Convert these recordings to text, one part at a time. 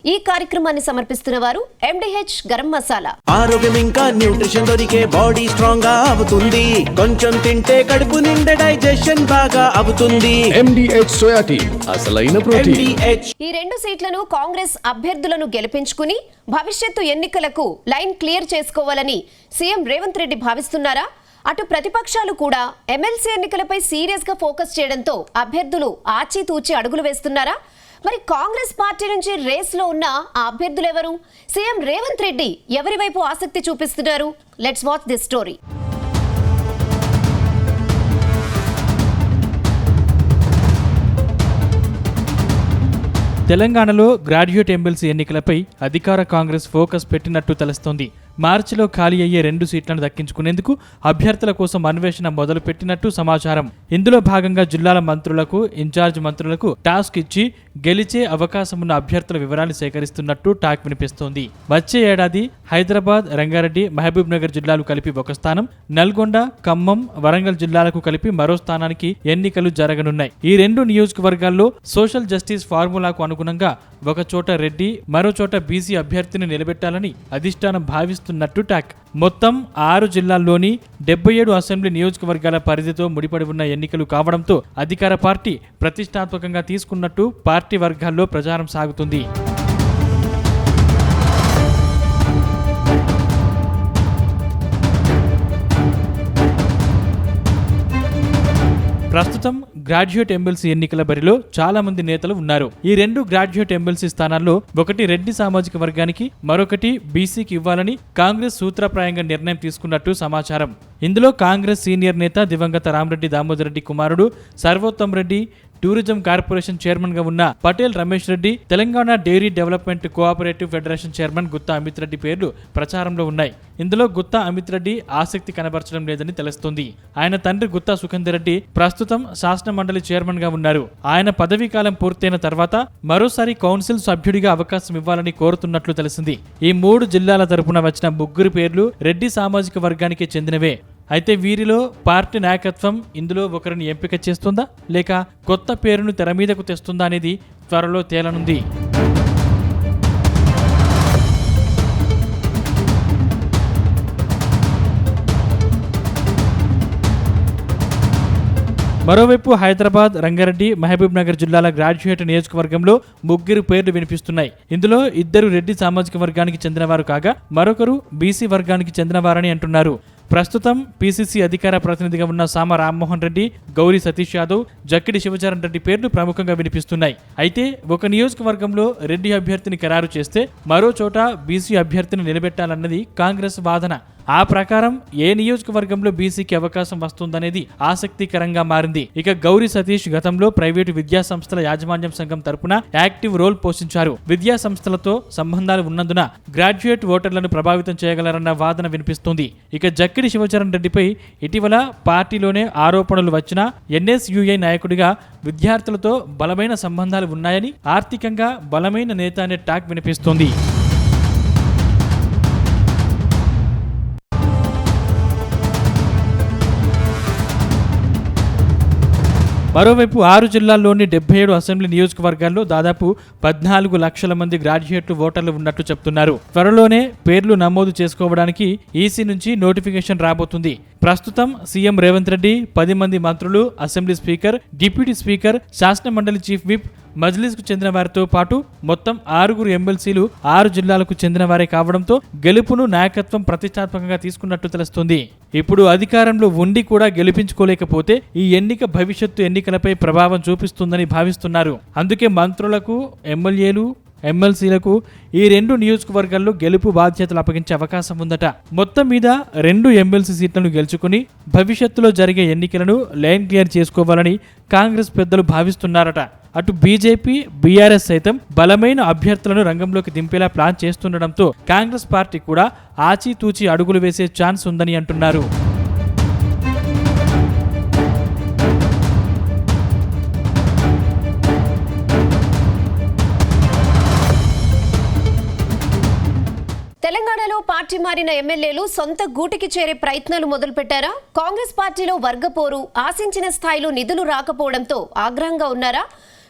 ఈ కార్యక్రమాన్ని సమర్పిస్తున్న వారు MDH గరం మసాలా. ఆరోగ్యం ఇంకా న్యూట్రిషన్ దొరికే బాడీ స్ట్రాంగ్ గా అవుతుంది. కొంచెం తింటే కడుపు నిండా డైజెషన్ బాగా అవుతుంది. MDH సోయా టీ అసలైన ప్రోటీన్. ఈ 2 సీట్లను కాంగ్రెస్ అభ్యర్థులను గెలిపించుకుని భవిష్యత్తు ఎన్నికలకు లైన్ క్లియర్ చేసుకోవాలని సీఎం రేవంత్ రెడ్డి భావిస్తున్నారా? అటు ప్రతిపక్షాలు కూడా ఎమ్మెల్సీ ఎన్నికలపై సీరియస్ గా ఫోకస్ చేయడంతో అభ్యర్థులు ఆచితూచి అడుగులు వేస్తున్నారా? మరి కాంగ్రెస్ పార్టీ నుంచి రేస్లో ఉన్న ఆ అభ్యర్థులు ఎవరు? సీఎం రేవంత్ రెడ్డి ఎవరి వైపు ఆసక్తి చూపిస్తున్నారు? Let's watch this story. తెలంగాణలో గ్రాడ్యుయేట్ ఎమ్మెల్సీ ఎన్నికలపై అధికార కాంగ్రెస్ ఫోకస్ పెట్టినట్టు తెలుస్తోంది. మార్చిలో ఖాళీ అయ్యే 2 సీట్లను దక్కించుకునేందుకు అభ్యర్థుల కోసం అన్వేషణ మొదలు పెట్టినట్టు సమాచారం. ఇందులో భాగంగా జిల్లాల మంత్రులకు, ఇన్ఛార్జ్ మంత్రులకు టాస్క్ ఇచ్చి గెలిచే అవకాశం ఉన్న అభ్యర్థుల వివరాలు సేకరిస్తున్నట్టు టాక్ వినిపిస్తోంది. వచ్చే ఏడాది హైదరాబాద్, రంగారెడ్డి, మహబూబ్ నగర్ జిల్లాలు కలిపి ఒక స్థానం, నల్గొండ, ఖమ్మం, వరంగల్ జిల్లాలకు కలిపి మరో స్థానానికి ఎన్నికలు జరగనున్నాయి. ఈ 2 నియోజకవర్గాల్లో సోషల్ జస్టిస్ ఫార్ములాకు అనుగుణంగా ఒక చోట రెడ్డి, మరో చోట బీసీ అభ్యర్థిని నిలబెట్టాలని అధిష్టానం భావిస్తున్నట్టు టాక్. మొత్తం 6 జిల్లాల్లోని 77 అసెంబ్లీ నియోజకవర్గాల పరిధితో ముడిపడి ఉన్న ఎన్నికలు కావడంతో అధికార పార్టీ ప్రతిష్టాత్మకంగా తీసుకున్నట్టు పార్టీ వర్గాల్లో ప్రచారం సాగుతుంది. ప్రస్తుతం గ్రాడ్యుయేట్ ఎమ్మెల్సీ ఎన్నికల బరిలో చాలా మంది నేతలు ఉన్నారు. ఈ 2 గ్రాడ్యుయేట్ ఎమ్మెల్సీ స్థానాల్లో ఒకటి రెడ్డి సామాజిక వర్గానికి, మరొకటి బీసీకి ఇవ్వాలని కాంగ్రెస్ సూత్రప్రాయంగా నిర్ణయం తీసుకున్నట్టు సమాచారం. ఇందులో కాంగ్రెస్ సీనియర్ నేత దివంగత రామరెడ్డి దామోదర్ రెడ్డి కుమారుడు Sarvottam Reddy, tourism corporation chairman గా ఉన్న Patel Ramesh Reddy, Telangana dairy development cooperative federation chairman Gutta Amit Reddy పేర్లు ప్రచారంలో ఉన్నాయి. ఇందులో గుత్తా అమిత్ రెడ్డి ఆసక్తి కనబరచడం లేదని తెలుస్తోంది. ఆయన తండ్రి గుత్తా సుఖేందర్ రెడ్డి ప్రస్తుతం శాసన మండలి చైర్మన్ గా ఉన్నారు. ఆయన పదవీ కాలం పూర్తయిన తర్వాత మరోసారి కౌన్సిల్ సభ్యుడిగా అవకాశం ఇవ్వాలని కోరుతున్నట్లు తెలిసింది. ఈ 3 జిల్లాల తరపున వచ్చిన 3 పేర్లు రెడ్డి సామాజిక వర్గానికి చెందినవే. అయితే వీరిలో పార్టీ నాయకత్వం ఇందులో ఒకరిని ఎంపిక చేస్తుందా, లేక కొత్త పేరును తెర మీదకు తెస్తుందా అనేది త్వరలో తేలనుంది. మరోవైపు హైదరాబాద్, రంగారెడ్డి, మహబూబ్ నగర్ జిల్లాల గ్రాడ్యుయేట్ నియోజకవర్గంలో 3 పేర్లు వినిపిస్తున్నాయి. ఇందులో 2 రెడ్డి సామాజిక వర్గానికి చెందినవారు కాగా మరొకరు బీసీ వర్గానికి చెందినవారని అంటున్నారు. ప్రస్తుతం పీసీసీ అధికార ప్రతినిధిగా ఉన్న సామ రామ్మోహన్ రెడ్డి, గౌరీ సతీష్ యాదవ్, జక్కిడి శివచరణ్ రెడ్డి పేర్లు ప్రముఖంగా వినిపిస్తున్నాయి. అయితే ఒక నియోజకవర్గంలో రెడ్డి అభ్యర్థిని ఖరారు చేస్తే మరో చోట బీసీ అభ్యర్థిని నిలబెట్టాలన్నది కాంగ్రెస్ వాదన. ఆ ప్రకారం ఏ నియోజకవర్గంలో బీసీకి అవకాశం వస్తుందనేది ఆసక్తికరంగా మారింది. ఇక గౌరీ సతీష్ గతంలో ప్రైవేటు విద్యా సంస్థల యాజమాన్యం సంఘం తరపున యాక్టివ్ రోల్ పోషించారు. విద్యా సంస్థలతో సంబంధాలు ఉన్నందున గ్రాడ్యుయేట్ ఓటర్లను ప్రభావితం చేయగలరన్న వాదన వినిపిస్తోంది. ఇక జక్కిడి శివచరణ్ రెడ్డిపై ఇటీవల పార్టీలోనే ఆరోపణలు వచ్చినా NSUI నాయకుడిగా విద్యార్థులతో బలమైన సంబంధాలు ఉన్నాయని, ఆర్థికంగా బలమైన నేత అనే టాక్ వినిపిస్తోంది. మరోవైపు 6 జిల్లాల్లోని 77 అసెంబ్లీ నియోజకవర్గాల్లో దాదాపు 14 లక్షల మంది గ్రాడ్యుయేట్ ఓటర్లు ఉన్నట్టు చెప్తున్నారు. త్వరలోనే పేర్లు నమోదు చేసుకోవడానికి ఈసీ నుంచి నోటిఫికేషన్ రాబోతుంది. ప్రస్తుతం సీఎం రేవంత్ రెడ్డి 10 మంది మంత్రులు, అసెంబ్లీ స్పీకర్, డిప్యూటీ స్పీకర్, శాసన మండలి చీఫ్ విప్, మజ్లిస్కు చెందిన వారితో పాటు మొత్తం 6 ఎమ్మెల్సీలు 6 జిల్లాలకు చెందిన వారే కావడంతో గెలుపును నాయకత్వం ప్రతిష్టాత్మకంగా తీసుకున్నట్టు తెలుస్తోంది. ఇప్పుడు అధికారంలో ఉండి కూడా గెలిపించుకోలేకపోతే ఈ ఎన్నిక భవిష్యత్తు ఎన్నికలపై ప్రభావం చూపిస్తుందని భావిస్తున్నారు. అందుకే మంత్రులకు, ఎమ్మెల్యేలు, ఎమ్మెల్సీలకు ఈ 2 నియోజకవర్గాల్లో గెలుపు బాధ్యతలు అప్పగించే అవకాశం ఉందట. మొత్తం మీద 2 ఎమ్మెల్సీ సీట్లను గెలుచుకుని భవిష్యత్తులో జరిగే ఎన్నికలను లైన్ క్లియర్ చేసుకోవాలని కాంగ్రెస్ పెద్దలు భావిస్తున్నారట. అటు బీజేపీ, బీఆర్ఎస్ సైతం బలమైన అభ్యర్థులను రంగంలోకి దింపేలా ప్లాన్ చేస్తుండటంతో కాంగ్రెస్ పార్టీ కూడా ఆచితూచి అడుగులు వేసే ఛాన్స్ ఉందని అంటున్నారు. తెలంగాణలో పార్టీ మారిన ఎమ్మెల్యేలు సొంత గూటికి చేరే ప్రయత్నాలు మొదలుపెట్టారా? కాంగ్రెస్ పార్టీలో వర్గపోరు, ఆశించిన స్థాయిలో నిధులు రాకపోవడంతో ఆగ్రహంగా ఉన్నారా?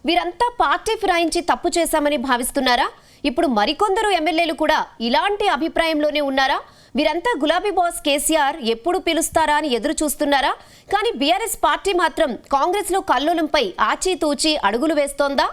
వీరంతా పార్టీ ఫిరాయించి తప్పు చేశామని భావిస్తున్నారా? ఇప్పుడు మరికొందరు ఎమ్మెల్యేలు కూడా ఇలాంటి అభిప్రాయంలోనే ఉన్నారా? వీరంతా గులాబీ బాస్ కేసీఆర్ ఎప్పుడు పిలుస్తారా అని ఎదురు చూస్తున్నారా? కానీ బీఆర్ఎస్ పార్టీ మాత్రం కాంగ్రెస్లో కల్లోలంపై ఆచితూచి అడుగులు వేస్తోందా?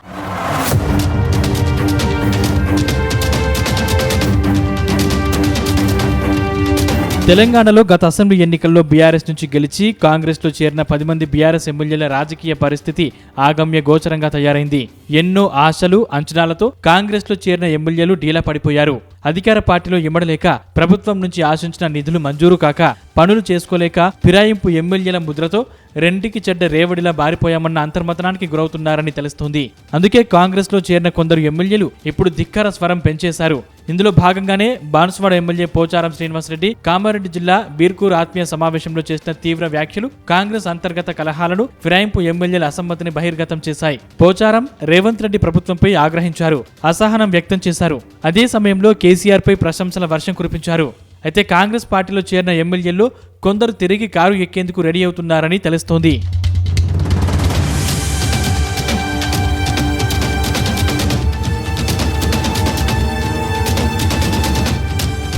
తెలంగాణలో గత అసెంబ్లీ ఎన్నికల్లో బీఆర్ఎస్ నుంచి గెలిచి కాంగ్రెస్లో చేరిన 10 మంది బీఆర్ఎస్ ఎమ్మెల్యేల రాజకీయ పరిస్థితి ఆగమ్య గోచరంగా తయారైంది. ఎన్నో ఆశలు అంచనాలతో కాంగ్రెస్లో చేరిన ఎమ్మెల్యేలు డీలా పడిపోయారు. అధికార పార్టీలో ఇమ్మడలేక, ప్రభుత్వం నుంచి ఆశించిన నిధులు మంజూరు కాక, పనులు చేసుకోలేక ఫిరాయింపు ఎమ్మెల్యేల ముద్రతో రెండికి చెడ్డ రేవడిలా బారిపోయామన్న అంతర్మతనానికి గురవుతున్నారని తెలుస్తోంది. అందుకే కాంగ్రెస్లో చేరిన కొందరు ఎమ్మెల్యేలు ఇప్పుడు ధిక్కార స్వరం పెంచేశారు. ఇందులో భాగంగానే బాన్సువాడ ఎమ్మెల్యే పోచారం శ్రీనివాసరెడ్డి కామారెడ్డి జిల్లా బీర్కూర్ ఆత్మీయ సమావేశంలో చేసిన తీవ్ర వ్యాఖ్యలు కాంగ్రెస్ అంతర్గత కలహాలను, ఫిరాయింపు ఎమ్మెల్యేల అసమ్మతిని బహిర్గతం చేశాయి. పోచారం రేవంత్ రెడ్డి ప్రభుత్వంపై ఆగ్రహించారు, అసహనం వ్యక్తం చేశారు. అదే సమయంలో కేసీఆర్ పై ప్రశంసల వర్షం కురిపించారు. అయితే కాంగ్రెస్ పార్టీలో చేరిన ఎమ్మెల్యేల్లో కొందరు తిరిగి కారు ఎక్కేందుకు రెడీ అవుతున్నారని తెలుస్తోంది.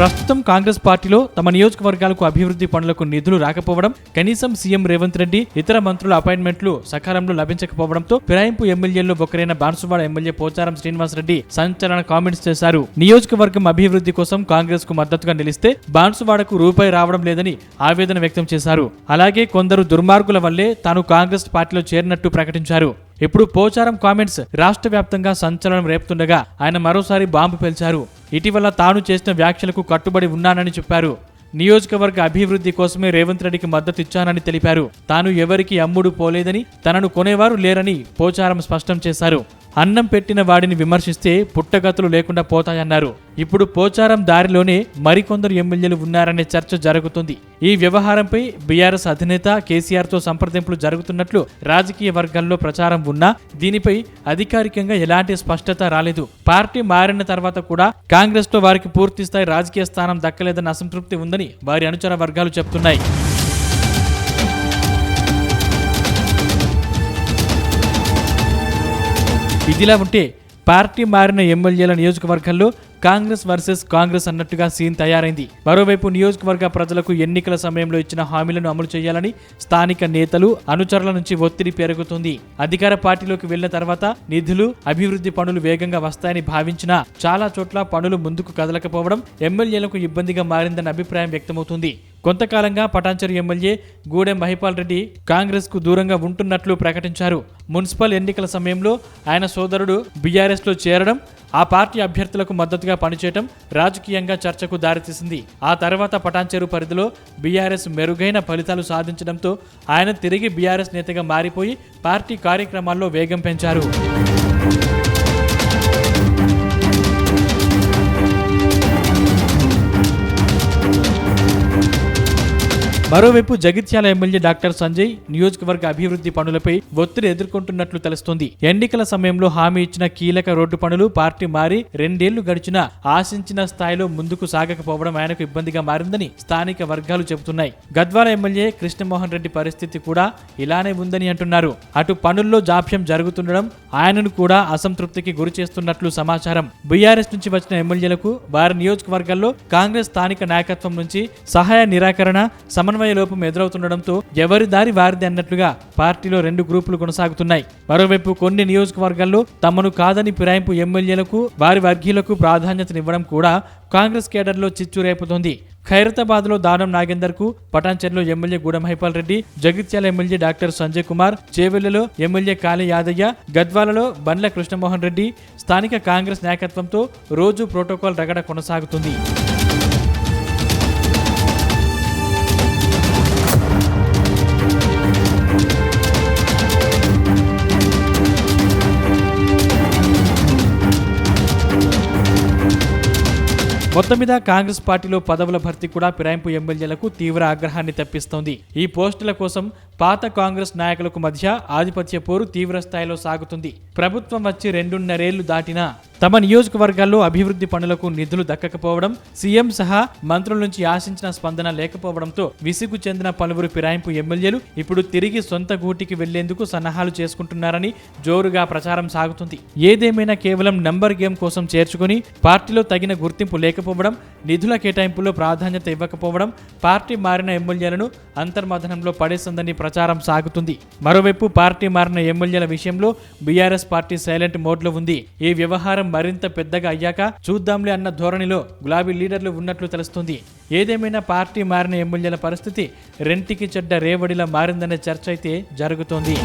ప్రస్తుతం కాంగ్రెస్ పార్టీలో తమ నియోజకవర్గాలకు అభివృద్ధి పనులకు నిధులు రాకపోవడం, కనీసం సీఎం రేవంత్ రెడ్డి ఇతర మంత్రుల అపాయింట్మెంట్లు సకాలంలో లభించకపోవడంతో ఫిరాయింపు ఎమ్మెల్యేల్లో ఒకరైన బాన్సువాడ ఎమ్మెల్యే పోచారం శ్రీనివాసరెడ్డి సంచలన కామెంట్స్ చేశారు. నియోజకవర్గం అభివృద్ధి కోసం కాంగ్రెస్ కు మద్దతుగా నిలిస్తే బాన్సువాడకు రూపాయి రావడం లేదని ఆవేదన వ్యక్తం చేశారు. అలాగే కొందరు దుర్మార్గుల వల్లే తాను కాంగ్రెస్ పార్టీలో చేరినట్టు ప్రకటించారు. ఇప్పుడు పోచారం కామెంట్స్ రాష్ట్ర వ్యాప్తంగా సంచలనం రేపుతుండగా ఆయన మరోసారి బాంబు పేల్చారు. ఇటీవల తాను చేసిన వ్యాఖ్యలకు కట్టుబడి ఉన్నానని చెప్పారు. నియోజకవర్గ అభివృద్ధి కోసమే రేవంత్ రెడ్డికి మద్దతు ఇచ్చానని తెలిపారు. తాను ఎవరికి అమ్ముడు పోలేదని, తనను కొనేవారు లేరని పోచారం స్పష్టం చేశారు. అన్నం పెట్టిన వాడిని విమర్శిస్తే పుట్టగతులు లేకుండా పోతాయన్నారు. ఇప్పుడు పోచారం దారిలోనే మరికొందరు ఎమ్మెల్యేలు ఉన్నారనే చర్చ జరుగుతుంది. ఈ వ్యవహారంపై బీఆర్ఎస్ అధినేత కేసీఆర్తో సంప్రదింపులు జరుగుతున్నట్లు రాజకీయ వర్గాల్లో ప్రచారం ఉన్నా దీనిపై అధికారికంగా ఎలాంటి స్పష్టత రాలేదు. పార్టీ మారిన తర్వాత కూడా కాంగ్రెస్లో వారికి పూర్తిస్థాయి రాజకీయ స్థానం దక్కలేదన్న అసంతృప్తి ఉందని వారి అనుచర వర్గాలు చెబుతున్నాయి. ఇదిలా ఉంటే పార్టీ మారిన ఎమ్మెల్యేల నియోజకవర్గాల్లో కాంగ్రెస్ వర్సెస్ కాంగ్రెస్ అన్నట్టుగా సీన్ తయారైంది. మరోవైపు నియోజకవర్గ ప్రజలకు ఎన్నికల సమయంలో ఇచ్చిన హామీలను అమలు చేయాలని స్థానిక నేతలు, అనుచరుల నుంచి ఒత్తిడి పెరుగుతుంది. అధికార పార్టీలోకి వెళ్లిన తర్వాత నిధులు, అభివృద్ధి పనులు వేగంగా వస్తాయని భావించినా చాలా చోట్ల పనులు ముందుకు కదలకపోవడం ఎమ్మెల్యేలకు ఇబ్బందిగా మారిందన్న అభిప్రాయం వ్యక్తమవుతుంది. కొంతకాలంగా పటాన్చెరు ఎమ్మెల్యే గూడెం మహిపాల్ రెడ్డి కాంగ్రెస్ కు దూరంగా ఉంటున్నట్లు ప్రకటించారు. మున్సిపల్ ఎన్నికల సమయంలో ఆయన సోదరుడు బీఆర్ఎస్ లో చేరడం, ఆ పార్టీ అభ్యర్థులకు మద్దతుగా పనిచేయడం రాజకీయంగా చర్చకు దారితీసింది. ఆ తర్వాత పటాన్చెరు పరిధిలో బీఆర్ఎస్ మెరుగైన ఫలితాలు సాధించడంతో ఆయన తిరిగి బీఆర్ఎస్ నేతగా మారిపోయి పార్టీ కార్యక్రమాల్లో వేగం పెంచారు. మరోవైపు జగిత్యాల ఎమ్మెల్యే డాక్టర్ సంజయ్ నియోజకవర్గ అభివృద్ధి పనులపై ఒత్తిడి ఎదుర్కొంటున్నట్లు తెలుస్తోంది. ఎన్నికల సమయంలో హామీ ఇచ్చిన కీలక రోడ్డు పనులు పార్టీ మారి 2 ఏళ్లు గడిచినా ఆశించిన స్థాయిలో ముందుకు సాగకపోవడం ఆయనకు ఇబ్బందిగా మారిందని స్థానిక వర్గాలు చెబుతున్నాయి. గద్వాల ఎమ్మెల్యే కృష్ణమోహన్ రెడ్డి పరిస్థితి కూడా ఇలానే ఉందని అంటున్నారు. అటు పనుల్లో జాప్యం జరుగుతుండడం ఆయనను కూడా అసంతృప్తికి గురి చేస్తున్నట్లు సమాచారం. బీఆర్ఎస్ నుంచి వచ్చిన ఎమ్మెల్యేలకు వారి నియోజకవర్గాల్లో కాంగ్రెస్ స్థానిక నాయకత్వం నుంచి సహాయ నిరాకరణ, సమన్వయ లోపం ఎదురవుతుండడంతో ఎవరి దారి వారిది అన్నట్లుగా పార్టీలో 2 గ్రూపులు కొనసాగుతున్నాయి. మరోవైపు కొన్ని నియోజకవర్గాల్లో తమను కాదని ఫిరాయింపు ఎమ్మెల్యేలకు, వారి వర్గీయులకు ప్రాధాన్యతనివ్వడం కూడా కాంగ్రెస్ కేడర్లో చిచ్చు రేపుతోంది. ఖైరతాబాద్ లో దానం నాగేందర్ కు, పటాన్చెరులో MLA Gudem Mahipal Reddy, Jagtial MLA doctor Sanjay Kumar, చేవెళ్లలో ఎమ్మెల్యే కాళీ యాదయ్య, గద్వాలలో బండ్ల కృష్ణమోహన్ రెడ్డి స్థానిక కాంగ్రెస్ నాయకత్వంతో రోజు ప్రోటోకాల్ రగడ కొనసాగుతుంది. మొత్తం మీద కాంగ్రెస్ పార్టీలో పదవుల భర్తీ కూడా ఫిరాయింపు ఎమ్మెల్యేలకు తీవ్ర ఆగ్రహాన్ని తెప్పిస్తోంది. ఈ పోస్టుల కోసం పాత కాంగ్రెస్ నాయకులకు మధ్య ఆధిపత్య పోరు తీవ్ర స్థాయిలో సాగుతుంది. ప్రభుత్వం వచ్చి 2.5 ఏళ్లు దాటినా తమ నియోజకవర్గాల్లో అభివృద్ధి పనులకు నిధులు దక్కకపోవడం, సీఎం సహా మంత్రుల నుంచి ఆశించిన స్పందన లేకపోవడంతో విసుగు చెందిన పలువురు ఫిరాయింపు ఎమ్మెల్యేలు ఇప్పుడు తిరిగి సొంత గూటికి వెళ్లేందుకు సన్నాహాలు చేసుకుంటున్నారని జోరుగా ప్రచారం సాగుతుంది. ఏదేమైనా కేవలం నంబర్ గేమ్ కోసం చేర్చుకుని పార్టీలో తగిన గుర్తింపు లేకపోవడం, నిధుల కేటాయింపులో ప్రాధాన్యత ఇవ్వకపోవడం పార్టీ మారిన ఎమ్మెల్యేలను అంతర్మథనంలో పడేసిందని ప్రచారం సాగుతుంది. మరోవైపు పార్టీ మారిన ఎమ్మెల్యేల విషయంలో బీఆర్ఎస్ పార్టీ సైలెంట్ మోడ్లో ఉంది. ఈ వ్యవహారం మరింత పెద్దగా అయ్యాక చూద్దాంలే అన్న ధోరణిలో గులాబీ లీడర్లు ఉన్నట్లు తెలుస్తుంది. ఏదేమైనా పార్టీ మారిన ఎమ్మెల్యేల పరిస్థితి రెంటికి చెడ్డ రేవడిలా మారిందనే చర్చ అయితే జరుగుతోంది.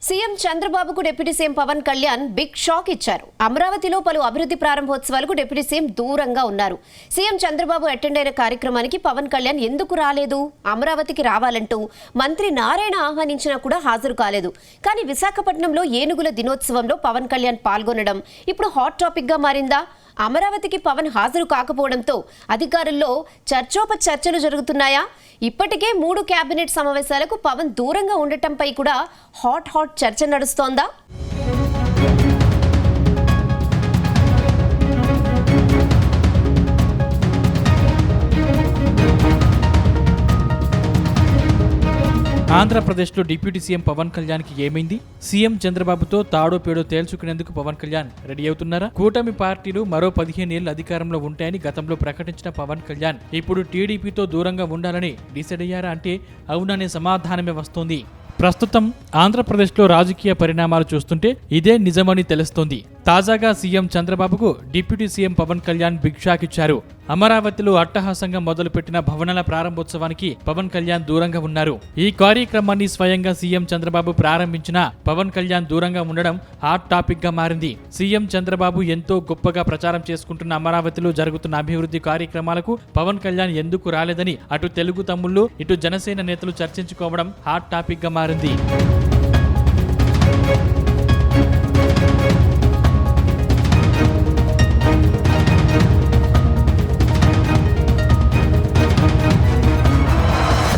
సీఎం చంద్రబాబుకు deputy CM Pawan Kalyan big shock ఇచ్చారు. అమరావతిలో పలు అభివృద్ధి ప్రారంభోత్సవాలకు డిప్యూటీ సీఎం దూరంగా ఉన్నారు. సీఎం చంద్రబాబు అటెండ్ అయిన కార్యక్రమానికి పవన్ కళ్యాణ్ ఎందుకు రాలేదు, అమరావతికి రావాలంటూ మంత్రి నారాయణ ఆహ్వానించినా కూడా హాజరు కాలేదు. కానీ విశాఖపట్నంలో ఏనుగుల దినోత్సవంలో పవన్ కళ్యాణ్ పాల్గొనడం ఇప్పుడు హాట్ టాపిక్ గా మారిందా? అమరావతికి పవన్ హాజరు కాకపోవడంతో అధికారుల్లో చర్చోపచర్చలు జరుగుతున్నాయా? ఇప్పటికే 3 కేబినెట్ సమావేశాలకు పవన్ దూరంగా ఉండటంపై కూడా హాట్ చర్చ నడుస్తోందా? ఆంధ్రప్రదేశ్లో డిప్యూటీ సీఎం పవన్ కళ్యాణ్కి ఏమైంది? సీఎం చంద్రబాబుతో తాడో పేడో తేల్చుకునేందుకు పవన్ కళ్యాణ్ రెడీ అవుతున్నారా? కూటమి పార్టీలు మరో 15 ఏళ్లు అధికారంలో ఉంటాయని గతంలో ప్రకటించిన పవన్ కళ్యాణ్ ఇప్పుడు టీడీపీతో దూరంగా ఉండాలని డిసైడ్ అయ్యారా అంటే అవుననే సమాధానమే వస్తోంది. ప్రస్తుతం ఆంధ్రప్రదేశ్లో రాజకీయ పరిణామాలు చూస్తుంటే ఇదే నిజమని తెలుస్తోంది. తాజాగా సీఎం చంద్రబాబుకు deputy CM Pawan Kalyan big shock ఇచ్చారు. అమరావతిలో అట్టహాసంగా మొదలుపెట్టిన భవనాల ప్రారంభోత్సవానికి పవన్ కళ్యాణ్ దూరంగా ఉన్నారు. ఈ కార్యక్రమాన్ని స్వయంగా సీఎం చంద్రబాబు ప్రారంభించిన పవన్ కళ్యాణ్ దూరంగా ఉండడం హాట్ టాపిక్ గా మారింది. సీఎం చంద్రబాబు ఎంతో గొప్పగా ప్రచారం చేసుకుంటున్న అమరావతిలో జరుగుతున్న అభివృద్ధి కార్యక్రమాలకు పవన్ కళ్యాణ్ ఎందుకు రాలేదని అటు తెలుగు తమ్ముళ్లు ఇటు జనసేన నేతలు చర్చించుకోవడం హాట్ టాపిక్ గా మారింది.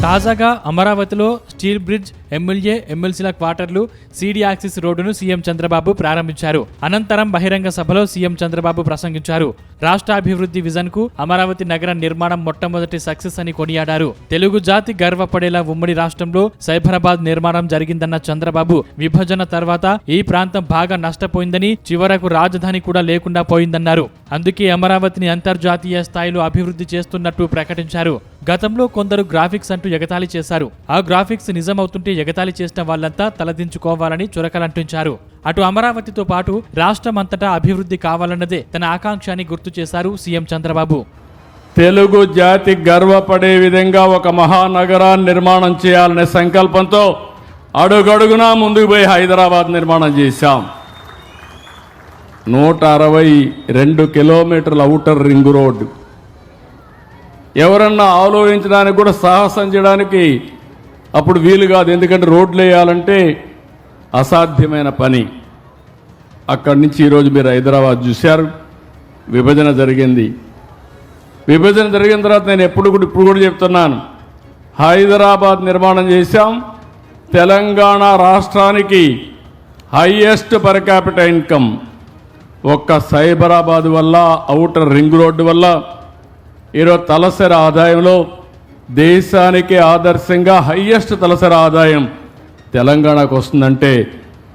తాజాగా అమరావతిలో స్టీల్ బ్రిడ్జ్, ఎమ్మెల్యే ఎమ్మెల్సీల క్వార్టర్లు, సిడి యాక్సిస్ రోడ్డును సీఎం చంద్రబాబు ప్రారంభించారు. అనంతరం బహిరంగ సభలో సీఎం చంద్రబాబు ప్రసంగించారు. రాష్ట్రాభివృద్ధి విజన్ కు అమరావతి నగర నిర్మాణం మొట్టమొదటి సక్సెస్ అని కొనియాడారు. తెలుగు జాతి గర్వపడేలా ఉమ్మడి రాష్ట్రంలో సైబరాబాద్ నిర్మాణం జరిగిందన్న చంద్రబాబు విభజన తర్వాత ఈ ప్రాంతం బాగా నష్టపోయిందని, చివరకు రాజధాని కూడా లేకుండా పోయిందన్నారు. అందుకే అమరావతిని అంతర్జాతీయ స్థాయిలో అభివృద్ధి చేస్తున్నట్టు ప్రకటించారు. గతంలో కొందరు గ్రాఫిక్స్ అంటూ ఎగతాళి చేశారు. ఆ గ్రాఫిక్స్ నిజమవుతుంటే ఎగతాళి చేసిన వాళ్లంతా తలదించుకోవాలని చురకలంటించారు. అటు అమరావతితో పాటు రాష్ట్రం అంతటా అభివృద్ధి కావాలన్నదే తన ఆకాంక్ష అని గుర్తు చేశారు సీఎం చంద్రబాబు. తెలుగు జాతి గర్వపడే విధంగా ఒక మహానగరాన్ని నిర్మాణం చేయాలనే సంకల్పంతో అడుగడుగునా ముందుకు పోయి హైదరాబాద్ నిర్మాణం చేశాం. 162 కిలోమీటర్ల ఔటర్ రింగ్ రోడ్డు. ఎవరన్నా ఆలోచించడానికి కూడా సాహసం చేయడానికి అప్పుడు వీలు కాదు. ఎందుకంటే రోడ్లు వేయాలంటే అసాధ్యమైన పని. అక్కడి నుంచి ఈరోజు మీరు హైదరాబాద్ చూశారు. విభజన జరిగింది. విభజన జరిగిన తర్వాత నేను ఇప్పుడు కూడా చెప్తున్నాను, హైదరాబాద్ నిర్మాణం చేశాం. తెలంగాణ రాష్ట్రానికి హైయెస్ట్ పర్ క్యాపిటల్ ఇన్కమ్ ఒక్క సైబరాబాద్ వల్ల, ఔటర్ రింగ్ రోడ్డు వల్ల ఈరోజు తలసరి ఆదాయంలో దేశానికి ఆదర్శంగా హైయెస్ట్ తలసరి ఆదాయం తెలంగాణకు వస్తుందంటే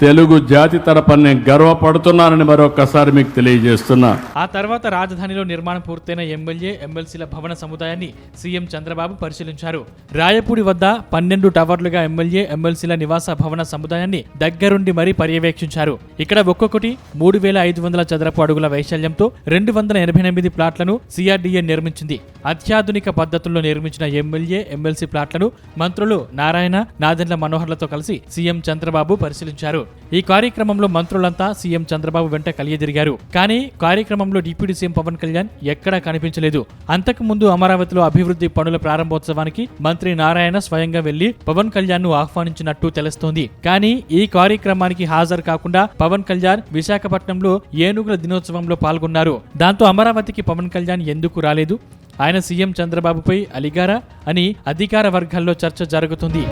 తెలుగు జాతి తరపున నేను గర్వపడుతున్నానని మరొకసారి మీకు తెలియజేస్తున్నా. ఆ తర్వాత రాజధానిలో నిర్మాణం పూర్తయిన ఎమ్మెల్యే ఎమ్మెల్సీల భవన సముదాయాన్ని సీఎం చంద్రబాబు పరిశీలించారు. రాయపూడి వద్ద 12 టవర్లుగా ఎమ్మెల్యే ఎమ్మెల్సీల నివాస భవన సముదాయాన్ని దగ్గరుండి మరీ పర్యవేక్షించారు. ఇక్కడ ఒక్కొక్కటి 3500 చదరపు అడుగుల వైశాల్యంతో 288 ప్లాట్లను సిఆర్డీఏ నిర్మించింది. అత్యాధునిక పద్ధతుల్లో నిర్మించిన ఎమ్మెల్యే ఎమ్మెల్సీ ప్లాట్లను మంత్రులు నారాయణ, నాదెండ్ల మనోహర్లతో కలిసి సీఎం చంద్రబాబు పరిశీలించారు. ఈ కార్యక్రమంలో మంత్రులంతా సీఎం చంద్రబాబు వెంట కలియదిరిగారు. కానీ కార్యక్రమంలో డిప్యూటీ సీఎం పవన్ కళ్యాణ్ ఎక్కడా కనిపించలేదు. అంతకు ముందు అమరావతిలో అభివృద్ధి పనుల ప్రారంభోత్సవానికి మంత్రి నారాయణ స్వయంగా వెళ్లి పవన్ కళ్యాణ్ ను ఆహ్వానించినట్టు తెలుస్తోంది. కానీ ఈ కార్యక్రమానికి హాజరు కాకుండా పవన్ కళ్యాణ్ విశాఖపట్నంలో ఏనుగుల దినోత్సవంలో పాల్గొన్నారు. దాంతో అమరావతికి పవన్ కళ్యాణ్ ఎందుకు రాలేదు, ఆయన సీఎం చంద్రబాబుపై అలిగారా అని అధికార వర్గాల్లో చర్చ జరుగుతుంది.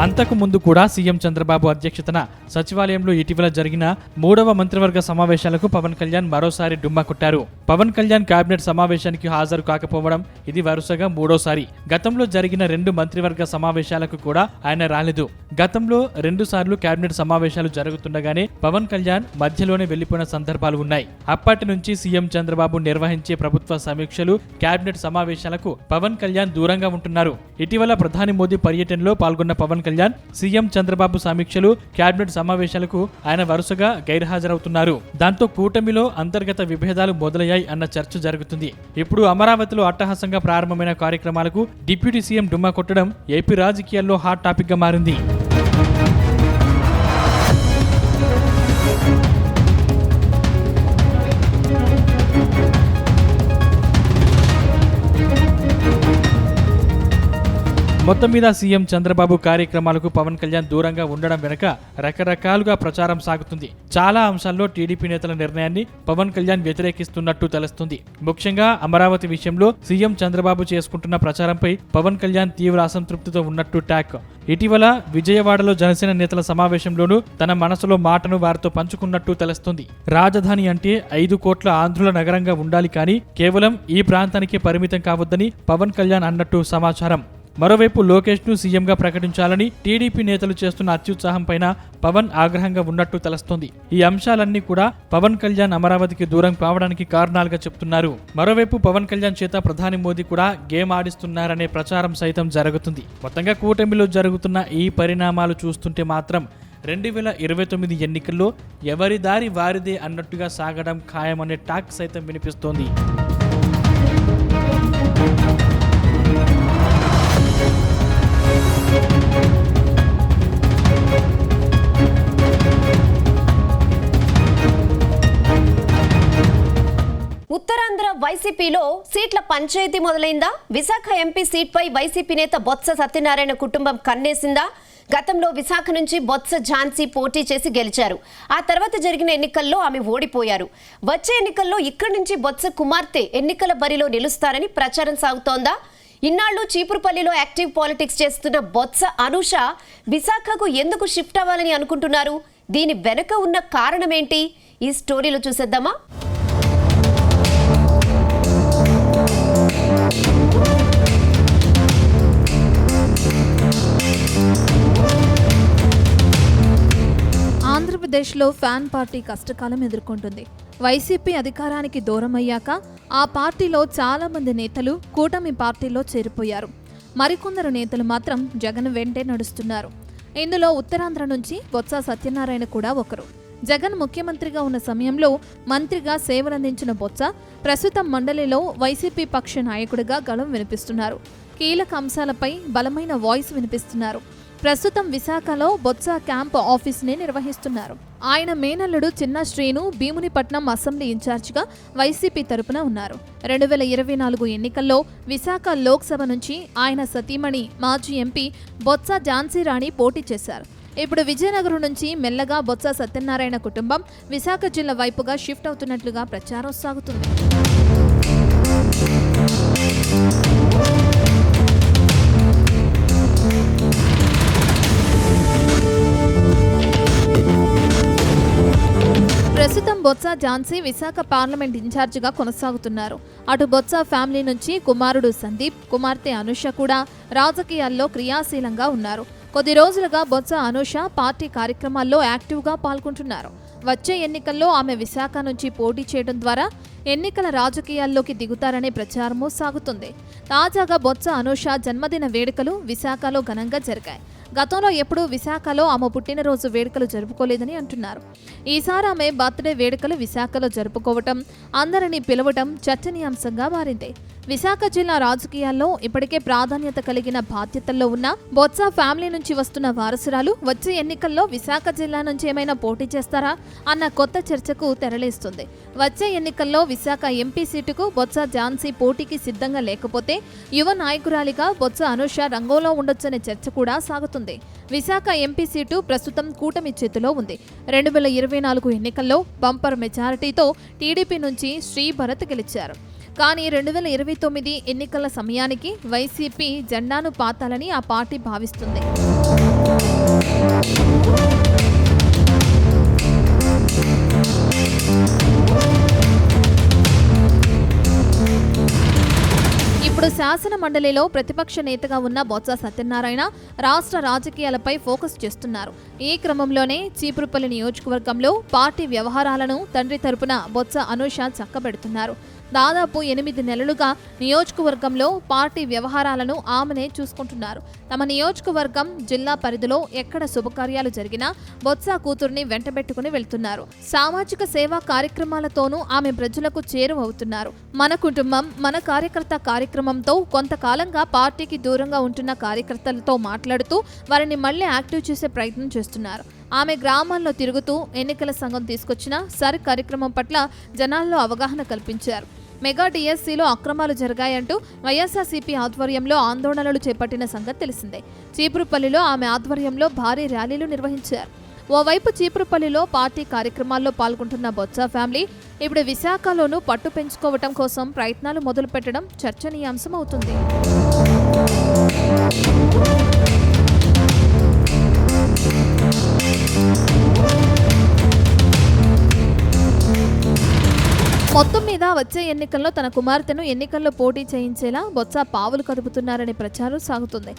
అంతకు ముందు కూడా సీఎం చంద్రబాబు అధ్యక్షతన సచివాలయంలో ఇటీవల జరిగిన 3వ మంత్రివర్గ సమావేశాలకు పవన్ కళ్యాణ్ మరోసారి డుమ్మా కొట్టారు. పవన్ కళ్యాణ్ కేబినెట్ సమావేశానికి హాజరు కాకపోవడం ఇది వరుసగా 3వసారి. గతంలో జరిగిన 2 మంత్రివర్గ సమావేశాలకు కూడా ఆయన రాలేదు. గతంలో 2 సార్లు కేబినెట్ సమావేశాలు జరుగుతుండగానే పవన్ కళ్యాణ్ మధ్యలోనే వెళ్లిపోయిన సందర్భాలు ఉన్నాయి. అప్పటి నుంచి సీఎం చంద్రబాబు నిర్వహించే ప్రభుత్వ సమీక్షలు, కేబినెట్ సమావేశాలకు పవన్ కళ్యాణ్ దూరంగా ఉంటున్నారు. ఇటీవల ప్రధాని మోదీ పర్యటనలో పాల్గొన్న పవన్ కళ్యాణ్ సీఎం చంద్రబాబు సమీక్షలు, కేబినెట్ సమావేశాలకు ఆయన వరుసగా గైర్హాజరవుతున్నారు. దాంతో కూటమిలో అంతర్గత విభేదాలు మొదలయ్యాయి అన్న చర్చ జరుగుతుంది. ఇప్పుడు అమరావతిలో అట్టహాసంగా ప్రారంభమైన కార్యక్రమాలకు డిప్యూటీ సీఎం డుమ్మా కొట్టడం ఏపీ రాజకీయాల్లో హాట్ టాపిక్ గా మారింది. మొత్తం మీద సీఎం చంద్రబాబు కార్యక్రమాలకు పవన్ కళ్యాణ్ దూరంగా ఉండడం వెనుక రకరకాలుగా ప్రచారం సాగుతుంది. చాలా అంశాల్లో టీడీపీ నేతల నిర్ణయాన్ని పవన్ కళ్యాణ్ వ్యతిరేకిస్తున్నట్టు తెలుస్తుంది. ముఖ్యంగా అమరావతి విషయంలో సీఎం చంద్రబాబు చేసుకుంటున్న ప్రచారంపై పవన్ కళ్యాణ్ తీవ్ర అసంతృప్తితో ఉన్నట్టు టాక్. ఇటీవల విజయవాడలో జనసేన నేతల సమావేశంలోనూ తన మనసులో మాటను వారితో పంచుకున్నట్టు తెలుస్తుంది. రాజధాని అంటే 5 కోట్ల ఆంధ్రుల నగరంగా ఉండాలి, కానీ కేవలం ఈ ప్రాంతానికి పరిమితం కావద్దని పవన్ కళ్యాణ్ అన్నట్టు సమాచారం. మరోవైపు లోకేష్ ను సీఎంగా ప్రకటించాలని టీడీపీ నేతలు చేస్తున్న అత్యుత్సాహం పైన పవన్ ఆగ్రహంగా ఉన్నట్టు తెలుస్తోంది. ఈ అంశాలన్నీ కూడా పవన్ కళ్యాణ్ అమరావతికి దూరం కావడానికి కారణాలుగా చెప్తున్నారు. మరోవైపు పవన్ కళ్యాణ్ చేత ప్రధాని మోదీ కూడా గేమ్ ఆడిస్తున్నారనే ప్రచారం సైతం జరుగుతుంది. మొత్తంగా కూటమిలో జరుగుతున్న ఈ పరిణామాలు చూస్తుంటే మాత్రం 2029 ఎన్నికల్లో ఎవరి దారి వారిదే అన్నట్టుగా సాగడం ఖాయమనే టాక్ సైతం వినిపిస్తోంది. ఉత్తరాంధ్ర వైసీపీలో సీట్ల పంచాయతీ మొదలైందా? విశాఖ ఎంపీ సీట్పై వైసీపీ నేత బొత్స సత్యనారాయణ కుటుంబం కన్నేసిందా? గతంలో విశాఖ నుంచి బొత్స ఝాన్సీ పోటీ చేసి గెలిచారు. ఆ తర్వాత జరిగిన ఎన్నికల్లో ఆమె ఓడిపోయారు. వచ్చే ఎన్నికల్లో ఇక్కడి నుంచి బొత్స కుమార్తె ఎన్నికల బరిలో నిలుస్తారని ప్రచారం సాగుతోందా? ఇన్నాళ్లు చీపురుపల్లిలో యాక్టివ్ పాలిటిక్స్ చేస్తున్న బొత్స అనూష విశాఖకు ఎందుకు షిఫ్ట్ అవ్వాలని అనుకుంటున్నారు? దీని వెనుక ఉన్న కారణమేంటి? ఈ స్టోరీలో చూసేద్దామా? ఆంధ్రప్రదేశ్లో ఫ్యాన్ పార్టీ కష్టకాలం ఎదుర్కొంటుంది. వైసీపీ అధికారానికి దూరమయ్యాక ఆ పార్టీలో చాలా మంది నేతలు కూటమి పార్టీలో చేరిపోయారు. మరికొందరు నేతలు మాత్రం జగన్ వెంటే నడుస్తున్నారు. ఇందులో ఉత్తరాంధ్ర నుంచి బొత్స సత్యనారాయణ కూడా ఒకరు. జగన్ ముఖ్యమంత్రిగా ఉన్న సమయంలో మంత్రిగా సేవలందించిన బొత్స ప్రస్తుతం మండలిలో వైసీపీ పక్ష నాయకుడిగా గళం వినిపిస్తున్నారు. కీలక అంశాలపై బలమైన వాయిస్ వినిపిస్తున్నారు. ప్రస్తుతం విశాఖలో బొత్స క్యాంప్ ఆఫీస్ని నిర్వహిస్తున్నారు. ఆయన మేనల్లుడు చిన్న శ్రీను భీమునిపట్నం అసెంబ్లీ ఇన్ఛార్జిగా వైసీపీ తరపున ఉన్నారు. 2024 ఎన్నికల్లో విశాఖ లోక్సభ నుంచి ఆయన సతీమణి మాజీ ఎంపీ బొత్స ఝాన్సీ రాణి పోటీ చేశారు. ఇప్పుడు విజయనగరం నుంచి మెల్లగా బొత్స సత్యనారాయణ కుటుంబం విశాఖ జిల్లా వైపుగా షిఫ్ట్ అవుతున్నట్లుగా ప్రచారం సాగుతుంది. ప్రస్తుతం బొత్స ఝాన్సీ విశాఖ పార్లమెంట్ ఇన్ఛార్జిగా కొనసాగుతున్నారు. అటు బొత్స ఫ్యామిలీ నుంచి కుమారుడు సందీప్, కుమార్తె అనూష కూడా రాజకీయాల్లో క్రియాశీలంగా ఉన్నారు. కొద్ది రోజులుగా బొత్స అనూష పార్టీ కార్యక్రమాల్లో యాక్టివ్గా పాల్గొంటున్నారు. వచ్చే ఎన్నికల్లో ఆమె విశాఖ నుంచి పోటీ చేయడం ద్వారా ఎన్నికల రాజకీయాల్లోకి దిగుతారనే ప్రచారమూ సాగుతుంది. తాజాగా బొత్స అనూష జన్మదిన వేడుకలు విశాఖలో ఘనంగా జరిగాయి. గతంలో ఎప్పుడూ విశాఖలో ఆమె పుట్టినరోజు వేడుకలు జరుపుకోలేదని అంటున్నారు. ఈసారి ఆమె బర్త్డే వేడుకలు విశాఖలో జరుపుకోవటం, అందరినీ పిలవటం చర్చనీయాంశంగా మారింది. విశాఖ జిల్లా రాజకీయాల్లో ఇప్పటికే ప్రాధాన్యత కలిగిన బాధ్యతల్లో ఉన్న బొత్స ఫ్యామిలీ నుంచి వస్తున్న వారసురాలు వచ్చే ఎన్నికల్లో విశాఖ జిల్లా నుంచి ఏమైనా పోటీ చేస్తారా అన్న కొత్త చర్చకు తెరలేస్తుంది. వచ్చే ఎన్నికల్లో విశాఖ ఎంపీ సీటుకు బొత్స ఝాన్సీ పోటీకి సిద్ధంగా లేకపోతే యువ నాయకురాలిగా బొత్స అనూష రంగంలో ఉండొచ్చనే చర్చ కూడా సాగుతుంది. సాగుతుంది. విశాఖ ఎంపీ సీటు ప్రస్తుతం కూటమి చేతిలో ఉంది. 2024 ఎన్నికల్లో బంపర్ మెజారిటీతో టీడీపీ నుంచి శ్రీభరత్ గెలిచారు. కానీ 2029 ఎన్నికల సమయానికి వైసీపీ జెండాను పాతాలని ఆ పార్టీ భావిస్తుంది. ఇప్పుడు శాసన మండలిలో ప్రతిపక్ష నేతగా ఉన్న బొత్స సత్యనారాయణ రాష్ట్ర రాజకీయాలపై ఫోకస్ చేస్తున్నారు. ఈ క్రమంలోనే చీపురుపల్లి నియోజకవర్గంలో పార్టీ వ్యవహారాలను తండ్రి తరపున బొత్స అనూష చక్కబెడుతున్నారు. దాదాపు 8 నెలలుగా నియోజకవర్గంలో పార్టీ వ్యవహారాలను ఆమెనే చూసుకుంటున్నారు. తమ నియోజకవర్గం జిల్లా పరిధిలో ఎక్కడ శుభకార్యాలు జరిగినా బొత్స కూతుర్ని వెంటబెట్టుకుని వెళ్తున్నారు. సామాజిక సేవా కార్యక్రమాలతోనూ ఆమె ప్రజలకు చేరువవుతున్నారు. మన కుటుంబం మన కార్యకర్త కార్యక్రమంతో కొంతకాలంగా పార్టీకి దూరంగా ఉంటున్న కార్యకర్తలతో మాట్లాడుతూ వారిని మళ్లీ యాక్టివ్ చేసే ప్రయత్నం చేస్తున్నారు. ఆమె గ్రామాల్లో తిరుగుతూ ఎన్నికల సంఘం తీసుకొచ్చిన సర్ కార్యక్రమం పట్ల జనాల్లో అవగాహన కల్పించారు. మెగా డిఎస్సీలో అక్రమాలు జరిగాయంటూ వైఎస్ఆర్సీపీ ఆధ్వర్యంలో ఆందోళనలు చేపట్టిన సంగతి తెలిసిందే. చీపురుపల్లిలో ఆమె ఆధ్వర్యంలో భారీ ర్యాలీలు నిర్వహించారు. ఓవైపు చీపురుపల్లిలో పార్టీ కార్యక్రమాల్లో పాల్గొంటున్న బొత్స ఫ్యామిలీ ఇప్పుడు విశాఖలోనూ పట్టు పెంచుకోవటం కోసం ప్రయత్నాలు మొదలుపెట్టడం చర్చనీయాంశమవుతుంది. మొత్తం మీద వచ్చే ఎన్నికల్లో తన కుమార్తెను ఎన్నికల్లో పోటీ చేయించేలా బొత్స పావులు కదుపుతున్నారనే ప్రచారం సాగుతుంది.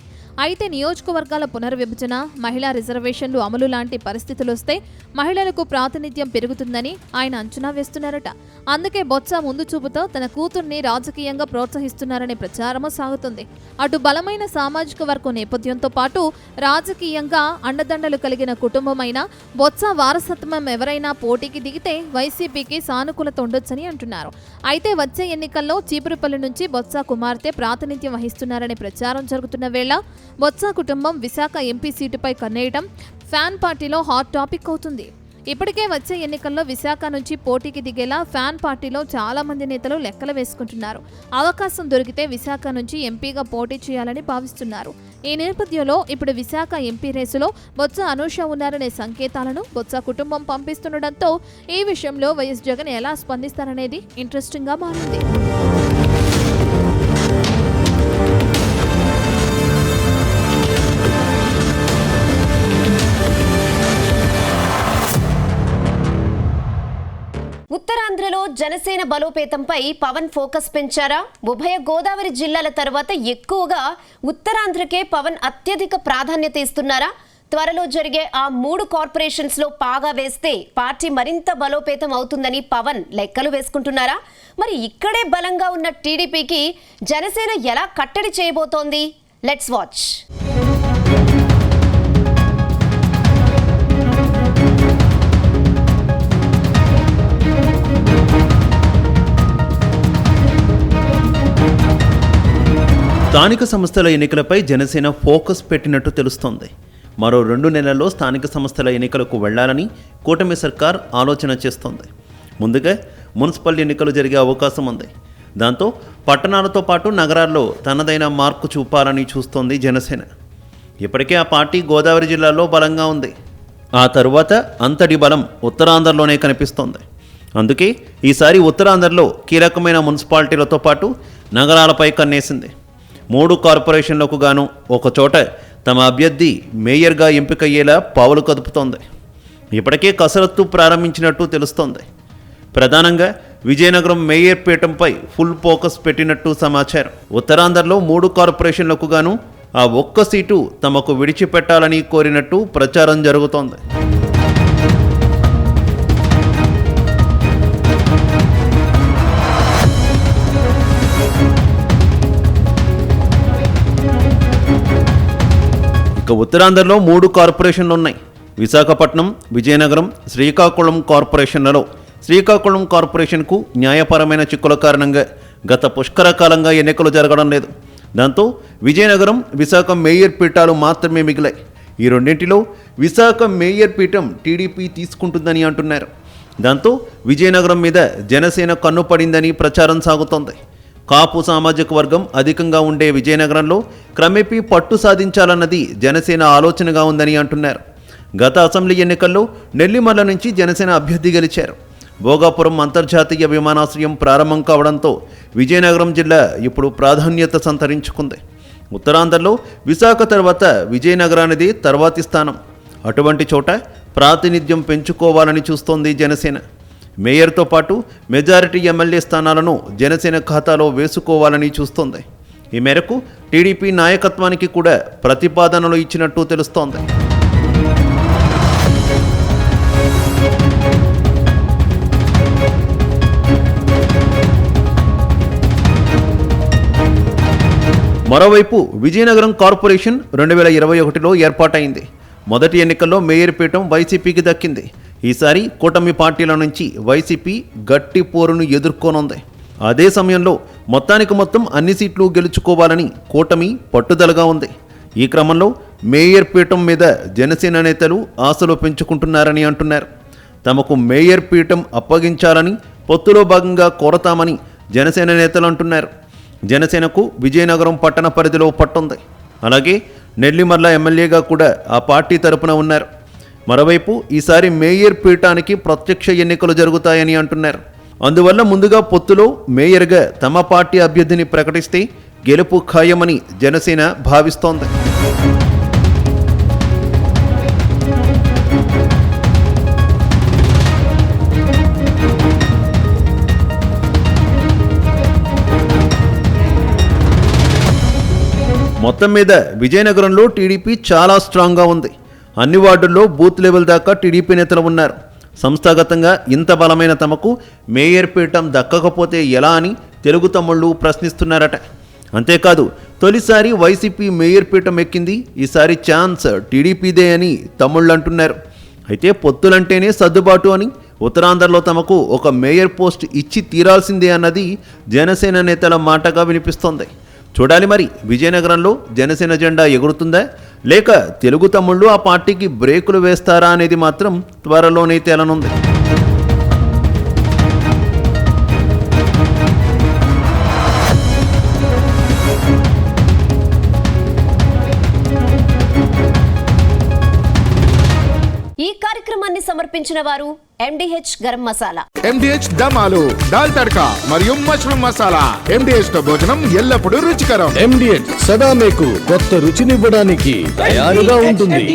అయితే నియోజకవర్గాల పునర్విభజన, మహిళా రిజర్వేషన్లు అమలు లాంటి పరిస్థితులు వస్తే మహిళలకు ప్రాతినిధ్యం పెరుగుతుందని ఆయన అంచనా వేస్తున్నారట. అందుకే బొత్స ముందు చూపుతో తన కూతుర్ని రాజకీయంగా ప్రోత్సహిస్తున్నారనే ప్రచారము సాగుతుంది. అటు బలమైన సామాజిక వర్గం నేపథ్యంతో పాటు రాజకీయంగా అండదండలు కలిగిన కుటుంబమైన బొత్స వారసత్వం ఎవరైనా పోటీకి దిగితే వైసీపీకి సానుకూలత ఉండొచ్చని అంటున్నారు. అయితే వచ్చే ఎన్నికల్లో చీపురుపల్లి నుంచి బొత్స కుమార్తె ప్రాతినిధ్యం వహిస్తున్నారనే ప్రచారం జరుగుతున్న వేళ బొత్స కుటుంబం విశాఖ ఎంపీ సీటుపై కన్నేయడం ఫ్యాన్ పార్టీలో హాట్ టాపిక్ అవుతుంది. ఇప్పటికే వచ్చే ఎన్నికల్లో విశాఖ నుంచి పోటీకి దిగేలా ఫ్యాన్ పార్టీలో చాలా మంది నేతలు లెక్కలు వేసుకుంటున్నారు. అవకాశం దొరికితే విశాఖ నుంచి ఎంపీగా పోటీ చేయాలని భావిస్తున్నారు. ఈ నేపథ్యంలో ఇప్పుడు విశాఖ ఎంపీ రేసులో బొత్స అనూష ఉన్నారనే సంకేతాలను బొత్స కుటుంబం పంపిస్తుండటంతో ఈ విషయంలో వైఎస్ జగన్ ఎలా స్పందిస్తారనేది ఇంట్రెస్టింగ్ గా మారింది. ఉత్తరాంధ్రలో జనసేన బలోపేతంపై పవన్ ఫోకస్ పెంచారా? ఉభయ గోదావరి జిల్లాల తర్వాత ఎక్కువగా ఉత్తరాంధ్రకే పవన్ అత్యధిక ప్రాధాన్యత ఇస్తున్నారా? త్వరలో జరిగే ఆ 3 కార్పొరేషన్స్ లో పాగా వేస్తే పార్టీ మరింత బలోపేతం అవుతుందని పవన్ లెక్కలు వేసుకుంటున్నారా? మరి ఇక్కడే బలంగా ఉన్న టీడీపీకి జనసేన ఎలా కట్టడి చేయబోతోంది? Let's watch. స్థానిక సంస్థల ఎన్నికలపై జనసేన ఫోకస్ పెట్టినట్టు తెలుస్తోంది. మరో 2 నెలల్లో స్థానిక సంస్థల ఎన్నికలకు వెళ్లాలని కూటమి సర్కార్ ఆలోచన చేస్తోంది. ముందుగా మున్సిపల్ ఎన్నికలు జరిగే అవకాశం ఉంది. దాంతో పట్టణాలతో పాటు నగరాల్లో తనదైన మార్కు చూపాలని చూస్తోంది జనసేన. ఇప్పటికే ఆ పార్టీ గోదావరి జిల్లాలో బలంగా ఉంది. ఆ తరువాత అంతటి బలం ఉత్తరాంధ్రలోనే కనిపిస్తోంది. అందుకే ఈసారి ఉత్తరాంధ్రలో కీలకమైన మున్సిపాలిటీలతో పాటు నగరాలపై కన్నేసింది. 3 కార్పొరేషన్లకు గాను ఒకచోట తమ అభ్యర్థి మేయర్గా ఎంపికయ్యేలా పావులు కదుపుతోంది. ఇప్పటికే కసరత్తు ప్రారంభించినట్టు తెలుస్తోంది. ప్రధానంగా విజయనగరం మేయర్ పీఠంపై ఫుల్ ఫోకస్ పెట్టినట్టు సమాచారం. ఉత్తరాంధ్రలో 3 కార్పొరేషన్లకు గాను ఆ ఒక్క సీటు తమకు విడిచిపెట్టాలని కోరినట్టు ప్రచారం జరుగుతోంది. ఉత్తరాంధ్రలో 3 కార్పొరేషన్లు ఉన్నాయి. విశాఖపట్నం, విజయనగరం, శ్రీకాకుళం కార్పొరేషన్లలో శ్రీకాకుళం కార్పొరేషన్కు న్యాయపరమైన చిక్కుల కారణంగా గత పుష్కర కాలంగా ఎన్నికలు జరగడం లేదు. దాంతో విజయనగరం, విశాఖ మేయర్ పీఠాలు మాత్రమే మిగిలాయి. ఈ రెండింటిలో విశాఖ మేయర్ పీఠం టీడీపీ తీసుకుంటుందని అంటున్నారు. దాంతో విజయనగరం మీద జనసేన కన్నుపడిందని ప్రచారం సాగుతోంది. కాపు సామాజిక వర్గం అధికంగా ఉండే విజయనగరంలో క్రమేపీ పట్టు సాధించాలన్నది జనసేన ఆలోచనగా ఉందని అంటున్నారు. గత అసెంబ్లీ ఎన్నికల్లో నెల్లిమర్ల నుంచి జనసేన అభ్యర్థి గెలిచారు. భోగాపురం అంతర్జాతీయ విమానాశ్రయం ప్రారంభం కావడంతో విజయనగరం జిల్లా ఇప్పుడు ప్రాధాన్యత సంతరించుకుంది. ఉత్తరాంధ్రలో విశాఖ తర్వాత విజయనగరానిది తర్వాతి స్థానం. అటువంటి చోట ప్రాతినిధ్యం పెంచుకోవాలని చూస్తోంది జనసేన. మేయర్తో పాటు మెజారిటీ ఎమ్మెల్యే స్థానాలను జనసేన ఖాతాలో వేసుకోవాలని చూస్తోంది. ఈ మేరకు టీడీపీ నాయకత్వానికి కూడా ప్రతిపాదనలు ఇచ్చినట్టు తెలుస్తోంది. మరోవైపు విజయనగరం కార్పొరేషన్ 2021లో ఏర్పాటైంది. మొదటి ఎన్నికల్లో మేయర్ పీఠం వైసీపీకి దక్కింది. ఈసారి కూటమి పార్టీల నుంచి వైసీపీ గట్టి పోరును ఎదుర్కోనుంది. అదే సమయంలో మొత్తానికి మొత్తం అన్ని సీట్లు గెలుచుకోవాలని కూటమి పట్టుదలగా ఉంది. ఈ క్రమంలో మేయర్ పీఠం మీద జనసేన నేతలు ఆశలు పెంచుకుంటున్నారని అంటున్నారు. తమకు మేయర్ పీఠం అప్పగించాలని పొత్తులో భాగంగా కోరతామని జనసేన నేతలు అంటున్నారు. జనసేనకు విజయనగరం పట్టణ పరిధిలో పట్టుంది. అలాగే నెల్లిమర్ల ఎమ్మెల్యేగా కూడా ఆ పార్టీ తరపున ఉన్నారు. మరోవైపు ఈసారి మేయర్ పీఠానికి ప్రత్యక్ష ఎన్నికలు జరుగుతాయని అంటున్నారు. అందువల్ల ముందుగా పొత్తులో మేయర్గా తమ పార్టీ అభ్యర్థిని ప్రకటిస్తే గెలుపు ఖాయమని జనసేన భావిస్తోంది. మొత్తం మీద విజయనగరంలో టీడీపీ చాలా స్ట్రాంగ్గా ఉంది. అన్ని వార్డుల్లో బూత్ లెవెల్ దాకా టీడీపీ నేతలు ఉన్నారు. సంస్థాగతంగా ఇంత బలమైన తమకు మేయర్ పీఠం దక్కకపోతే ఎలా అని తెలుగు తమ్ముళ్ళు ప్రశ్నిస్తున్నారట. అంతేకాదు తొలిసారి వైసీపీ మేయర్ పీఠం ఎక్కింది, ఈసారి ఛాన్స్ టీడీపీదే అని తమ్ముళ్ళు అంటున్నారు. అయితే పొత్తులంటేనే సర్దుబాటు అని, ఉత్తరాంధ్రలో తమకు ఒక మేయర్ పోస్ట్ ఇచ్చి తీరాల్సిందే అన్నది జనసేన నేతల మాటగా వినిపిస్తోంది. చూడాలి మరి విజయనగరంలో జనసేన జెండా ఎగురుతుందా లేక తెలుగు తమ్ముళ్ళు ఆ పార్టీకి బ్రేకులు వేస్తారా అనేది మాత్రం త్వరలోనే తేలనుంది. ఈ కార్యక్రమాన్ని సమర్పించిన వారు MDH గరం మసాలా, MDH దమాలు, దాల్ తడక మరియు మష్రూమ్ మసాలా. MDH తో భోజనం ఎల్లప్పుడూ రుచికరం. MDH సదా మీకు కొత్త రుచినివ్వడానికి తయారుగా ఉంటుంది.